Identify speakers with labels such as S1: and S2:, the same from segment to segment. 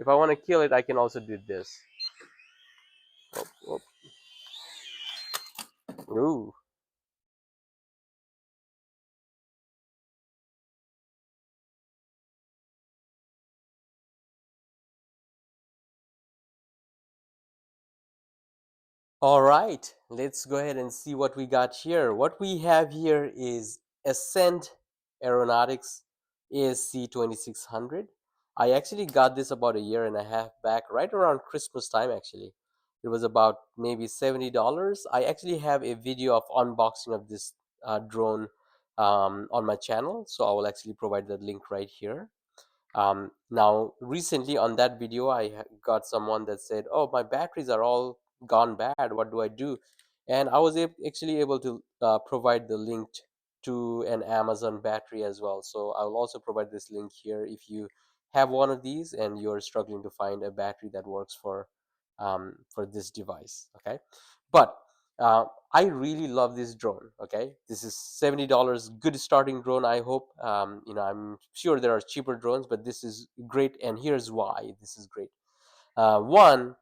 S1: If I want to kill it, I can also do this. Oh, oh. Ooh. All right, let's go ahead and see what we got here. What we have here is Ascent Aeronautics ASC2600. I actually got this about a year and a half back, right around Christmas time actually. It was about maybe $70. I actually have a video of unboxing of this drone on my channel, so I will actually provide the link right here. Now, recently on that video, I got someone that said, "Oh, my batteries are all gone bad. What do I do?" And I was actually able to provide the link to an Amazon battery as well. So I will also provide this link here if you have one of these and you're struggling to find a battery that works for this device. Okay, but I really love this drone. Okay, this is $70, good starting drone. I hope. I'm sure there are cheaper drones, but this is great, and here's why this is great. One,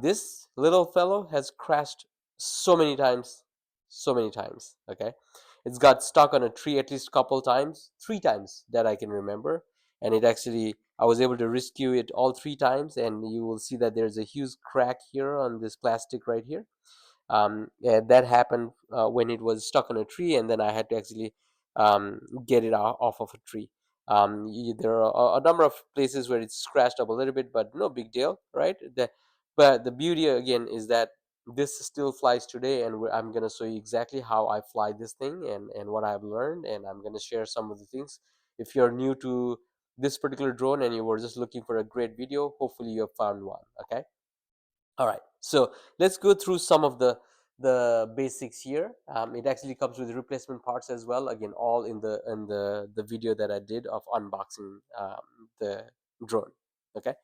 S1: this little fellow has crashed so many times, so many times. Okay, it's got stuck on a tree at least a couple times, 3 times that I can remember, and it actually I was able to rescue it all 3 times, and you will see that there's a huge crack here on this plastic right here. Yeah, that happened when it was stuck on a tree, and then I had to actually get it off of a tree. There are a number of places where it's scratched up a little bit, but no big deal, right? But the beauty again is that this still flies today, and I'm gonna show you exactly how I fly this thing and what I've learned, and I'm gonna share some of the things. If you're new to this particular drone and you were just looking for a great video, hopefully you have found one. Okay. All right, so let's go through some of the basics here. It actually comes with replacement parts as well. Again, all in the video that I did of unboxing the drone. Okay.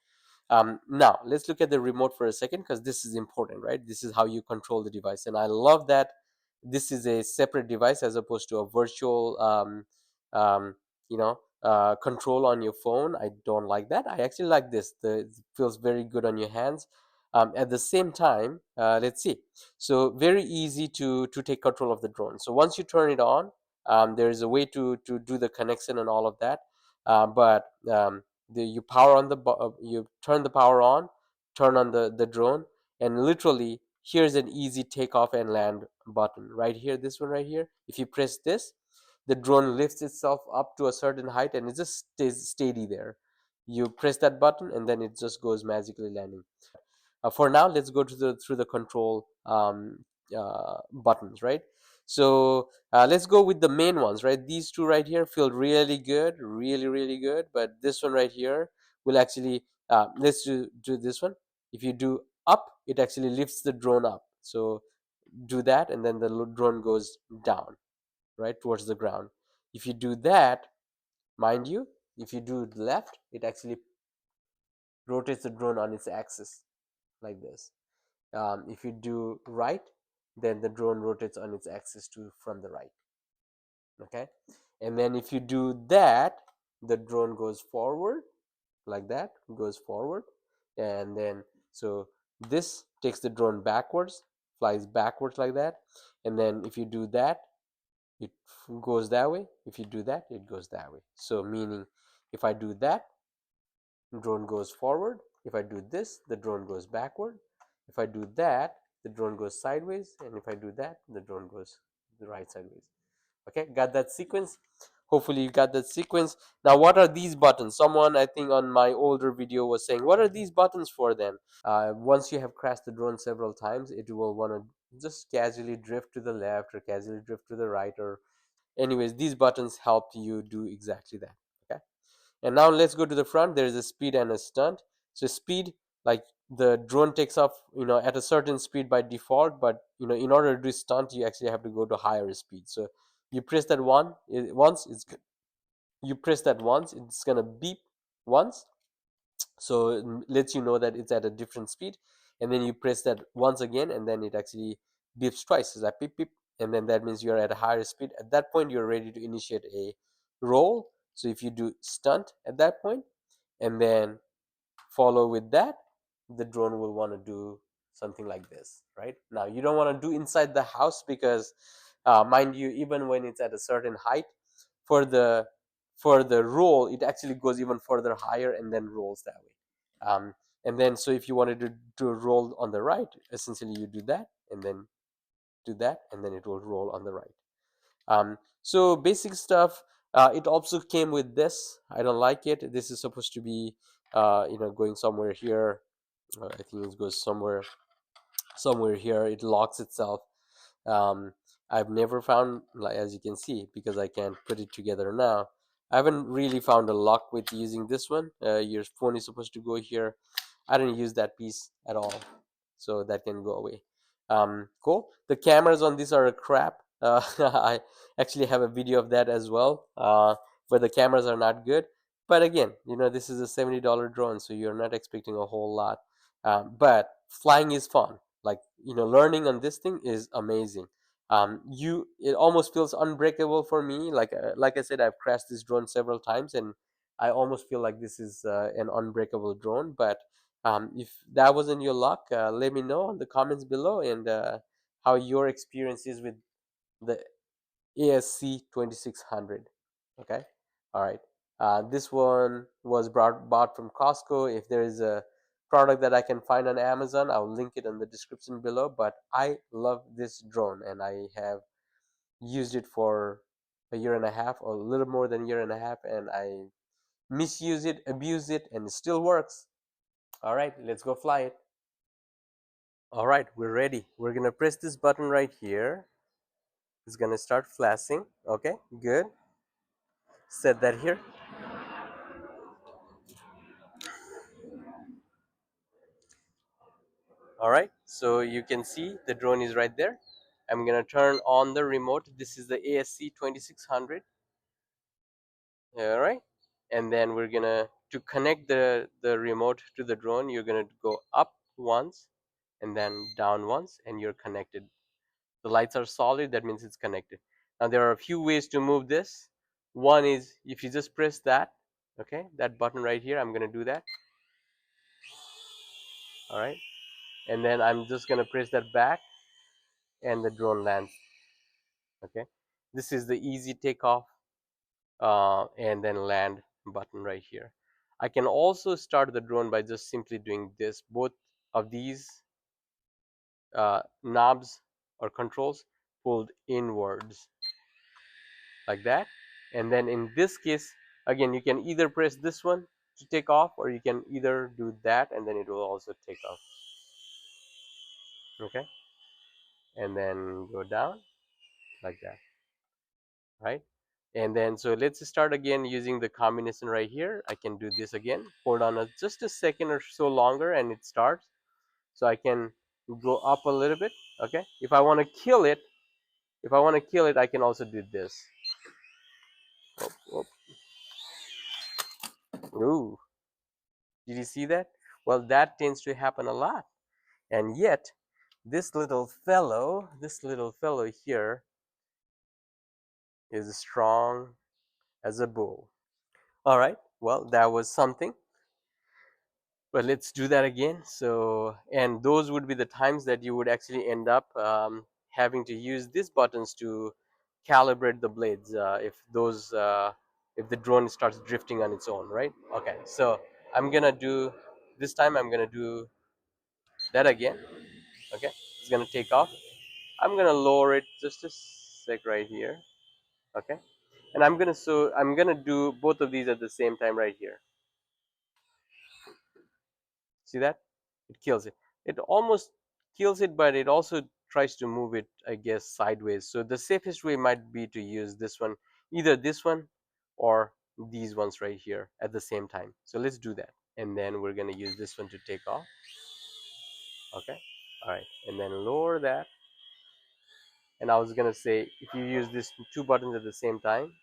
S1: Now let's look at the remote for a second because this is important, right? This is how you control the device, and I love that this is a separate device as opposed to a virtual, um, control on your phone. I don't like that. I actually like this. It feels very good on your hands. At the same time, let's see. So very easy to take control of the drone. So once you turn it on, there is a way to do the connection and all of that. But you power on you turn the power on, turn on the drone, and literally here's an easy takeoff and land button right here. This one right here. If you press this, the drone lifts itself up to a certain height and it just stays steady there. You press that button and then it just goes magically landing. For now, let's go to the through the control buttons, right? So let's go with the main ones, right? These two right here feel really good, really, really good. But this one right here will actually, let's do this one. If you do up, it actually lifts the drone up. So do that, and then the drone goes down, right, towards the ground. If you do that, mind you, if you do left, it actually rotates the drone on its axis like this. If you do right, then the drone rotates on its axis to from the right. Okay, and then if you do that, the drone goes forward like that, goes forward, and then so this takes the drone backwards, flies backwards like that, and then if you do that, it goes that way. If you do that, it goes that way. So meaning, if I do that, drone goes forward. If I do this, the drone goes backward. If I do that, the drone goes sideways, and if I do that, the drone goes the right sideways. Okay, got that sequence? Hopefully you got that sequence. Now what are these buttons? Someone, I think, on my older video was saying, what are these buttons for then? Once you have crashed the drone several times, it will want to just casually drift to the left or casually drift to the right, or anyways, these buttons help you do exactly that. Okay, and now let's go to the front. There is a speed and a stunt. So speed, like the drone takes off, at a certain speed by default, but in order to do stunt, you actually have to go to higher speed. So you press that once, you press that once, it's gonna beep once, so it lets you know that it's at a different speed, and then you press that once again, and then it actually beeps twice. It's like beep beep, and then that means you're at a higher speed. At that point, you're ready to initiate a roll. So if you do stunt at that point, and then follow with that, the drone will want to do something like this. Right now, you don't want to do inside the house because, mind you, even when it's at a certain height, for the roll, it actually goes even further higher and then rolls that way. And then, so if you wanted to do a roll on the right, essentially you do that and then do that, and then it will roll on the right. So basic stuff. It also came with this. I don't like it. This is supposed to be, going somewhere here. I think it goes somewhere here. It locks itself. um, I've never found, like, as you can see, because I can't put it together now, I haven't really found a lock with using this one. Your phone is supposed to go here. I don't use that piece at all, so that can go away. Cool. The cameras on this are a crap. I actually have a video of that as well, where the cameras are not good. But again, this is a $70 drone, so you're not expecting a whole lot. But flying is fun. Like, learning on this thing is amazing. You It almost feels unbreakable for me. Like I said, I've crashed this drone several times, and I almost feel like this is an unbreakable drone. But if that wasn't your luck, let me know in the comments below, and how your experience is with the ASC2600. Okay. All right. This one was bought from Costco. If there is a product that I can find on Amazon, I'll link it in the description below. But I love this drone, and I have used it for a year and a half, or a little more than a year and a half, and I misuse it, abuse it, and it still works. All right, let's go fly it. All right, we're ready. We're gonna press this button right here. It's gonna start flashing. Okay, good. Set that here. All right, so you can see the drone is right there. I'm gonna turn on the remote. This is the ASC2600. All right, and then we're gonna, to connect the remote to the drone, you're gonna go up once and then down once, and you're connected. The lights are solid, that means it's connected. Now there are a few ways to move this. One is if you just press that, okay, that button right here. I'm gonna do that. All right, and then I'm just gonna press that back, and the drone lands. Okay, this is the easy takeoff and then land button right here. I can also start the drone by just simply doing this. Both of these knobs or controls pulled inwards like that. And then in this case, again, you can either press this one to take off, or you can either do that and then it will also take off. Okay, and then go down like that, right? And then, so let's start again using the combination right here. I can do this again, hold on just a second or so longer, and it starts. So I can go up a little bit. Okay, if I want to kill it, I can also do this. Oh, oh. Ooh, did you see that? Well, that tends to happen a lot. And yet this little fellow here is strong as a bull. All right, well, that was something. But let's do that again. So, and those would be the times that you would actually end up having to use these buttons to calibrate the blades, if the drone starts drifting on its own, right? Okay, so I'm gonna do, this time I'm gonna do that again. Okay, it's gonna take off. I'm gonna lower it just a sec right here. Okay, and I'm gonna do both of these at the same time right here. See that? It kills it. It almost kills it, but it also tries to move it, I guess, sideways. So the safest way might be to use this one, either this one or these ones right here at the same time. So let's do that. And then we're gonna use this one to take off. Okay. All right. And then lower that. And I was gonna say, if you use these two buttons at the same time,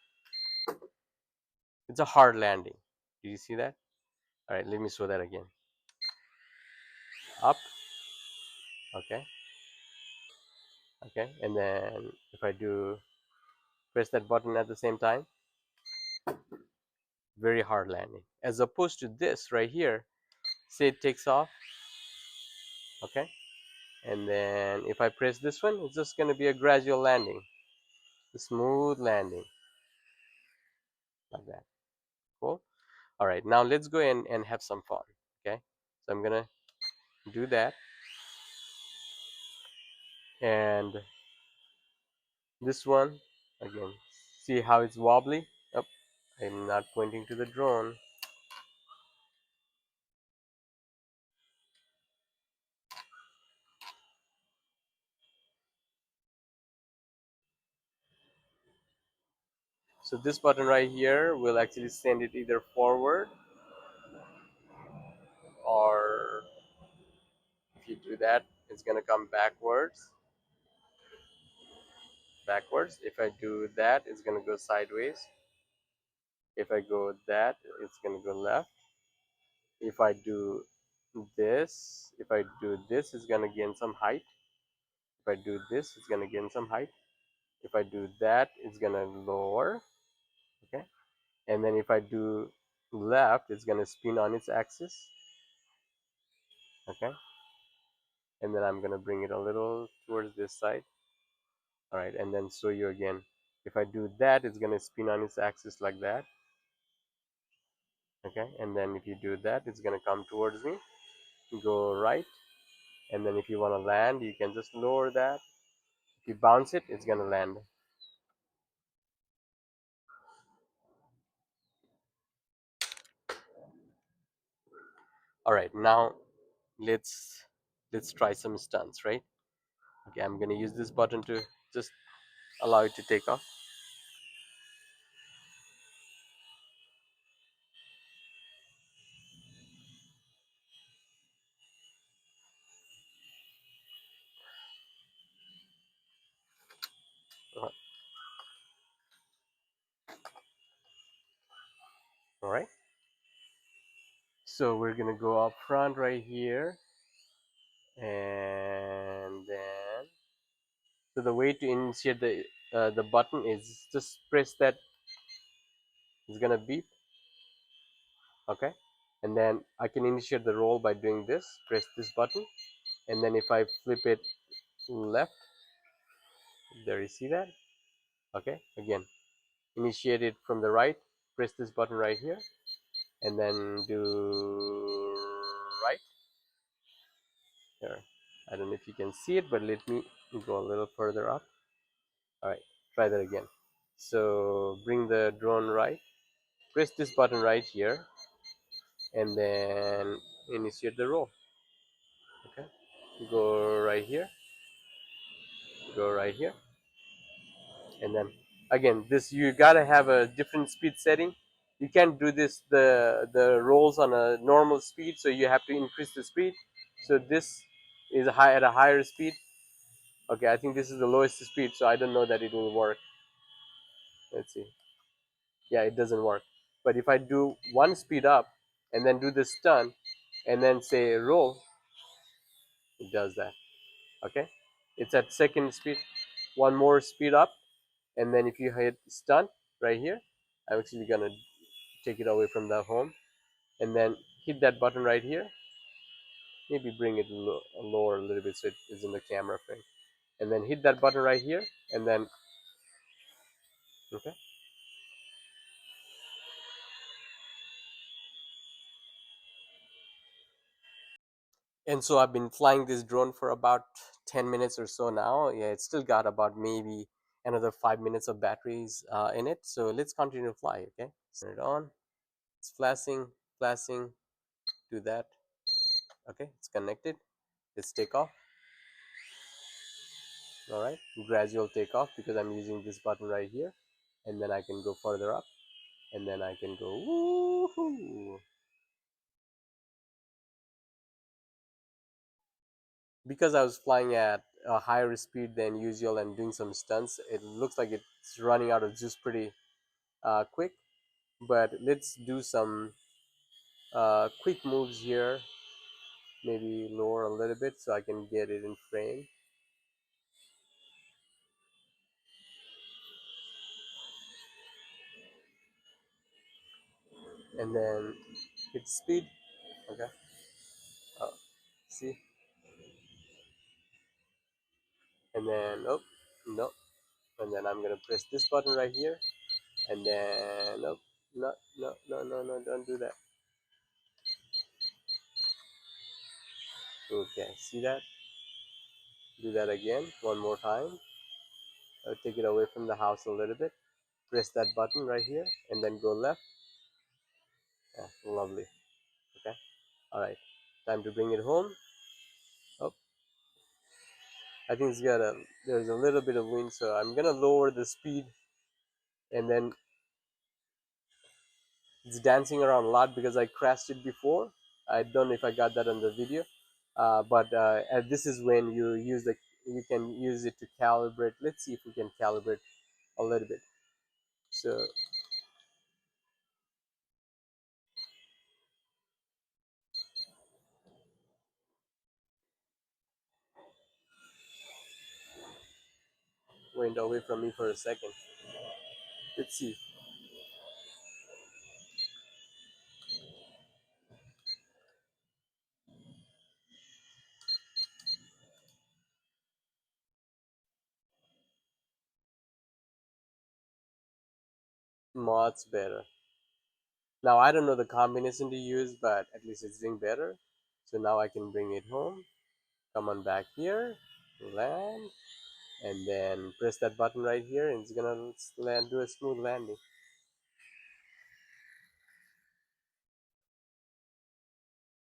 S1: it's a hard landing. Do you see that? All right. Let me show that again. Up. Okay. Okay. And then if I do press that button at the same time, very hard landing, as opposed to this right here. say it takes off. Okay, and then if I press this one, it's just going to be a gradual landing, a smooth landing like that. Cool. All right, now let's go in and have some fun. Okay, so I'm gonna do that, and this one again, see how it's wobbly. Oh, I'm not pointing to the drone. So this button right here will actually send it either forward, or if you do that, it's gonna come backwards. If I do that, it's gonna go sideways. If I go that, it's gonna go left. If I do this, it's gonna gain some height. If I do this, it's gonna gain some height. If I do that, it's gonna lower. Okay, and then if I do left, it's gonna spin on its axis. Okay, and then I'm gonna bring it a little towards this side. All right, and then show you again. If I do that, it's gonna spin on its axis like that. Okay, and then if you do that, it's gonna come towards me, go right, and then if you want to land, you can just lower that. If you bounce it, it's gonna land. All right, now let's try some stunts, right? Okay, I'm gonna use this button to just allow it to take off. Uh, all right, so we're gonna go up front right here, and then so the way to initiate the button is just press that. It's gonna beep. Okay, and then I can initiate the roll by doing this. Press this button, and then if I flip it left, there, you see that. Okay, again, initiate it from the right. Press this button right here, and then do right there. I don't know if you can see it, but let me go a little further up. All right, try that again. So bring the drone right. Press this button right here, and then initiate the roll. Okay, go right here, go right here, and then again, this, you gotta have a different speed setting. You can't do this the rolls on a normal speed, so you have to increase the speed. So this is high at a higher speed. Okay, I think this is the lowest speed, so I don't know that it will work. Let's see. Yeah, it doesn't work. But if I do one speed up and then do the stun and then say roll, it does that. Okay, it's at second speed. One more speed up, and then if you hit stun right here, I'm actually gonna take it away from the home, and then hit that button right here. Maybe bring it lower a little bit so it is in the camera frame, and then hit that button right here, and then okay. And so I've been flying this drone for about 10 minutes or so now. Yeah, it's still got about maybe another 5 minutes of batteries in it. So let's continue to fly. Okay, turn it on. It's flashing, flashing. Do that. Okay, it's connected. Let's take off. All right, gradual takeoff because I'm using this button right here, and then I can go further up, and then I can go woohoo. Because I was flying at a higher speed than usual and doing some stunts, it looks like it's running out of juice pretty quick. But let's do some quick moves here. Maybe lower a little bit so I can get it in frame, and then hit speed. Okay, see, and then oh no, and then I'm gonna press this button right here, and then oh no no no no no, don't do that. Okay, see that? Do that again one more time. I'll take it away from the house a little bit. Press that button right here, and then go left. Yeah, lovely. Okay, all right, time to bring it home. Oh, I think it's got a there's a little bit of wind, so I'm gonna lower the speed, and then it's dancing around a lot because I crashed it before. I don't know if I got that on the video, but this is when you can use it to calibrate. Let's see if we can calibrate a little bit. So went away from me for a second. Let's see. Much better. Now I don't know the combination to use, but at least it's doing better. So now I can bring it home. Come on back here, land, and then press that button right here, and it's gonna land, do a smooth landing.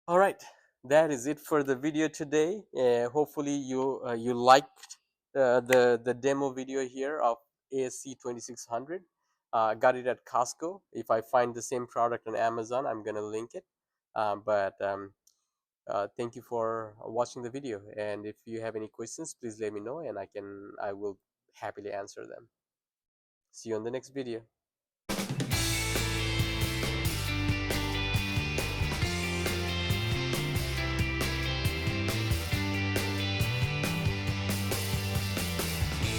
S1: All right, that is it for the video today. Hopefully you liked the demo video here of ASC2600. Got it at Costco. If I find the same product on Amazon, I'm gonna link it. Thank you for watching the video. And if you have any questions, please let me know, and I will happily answer them. See you on the next video.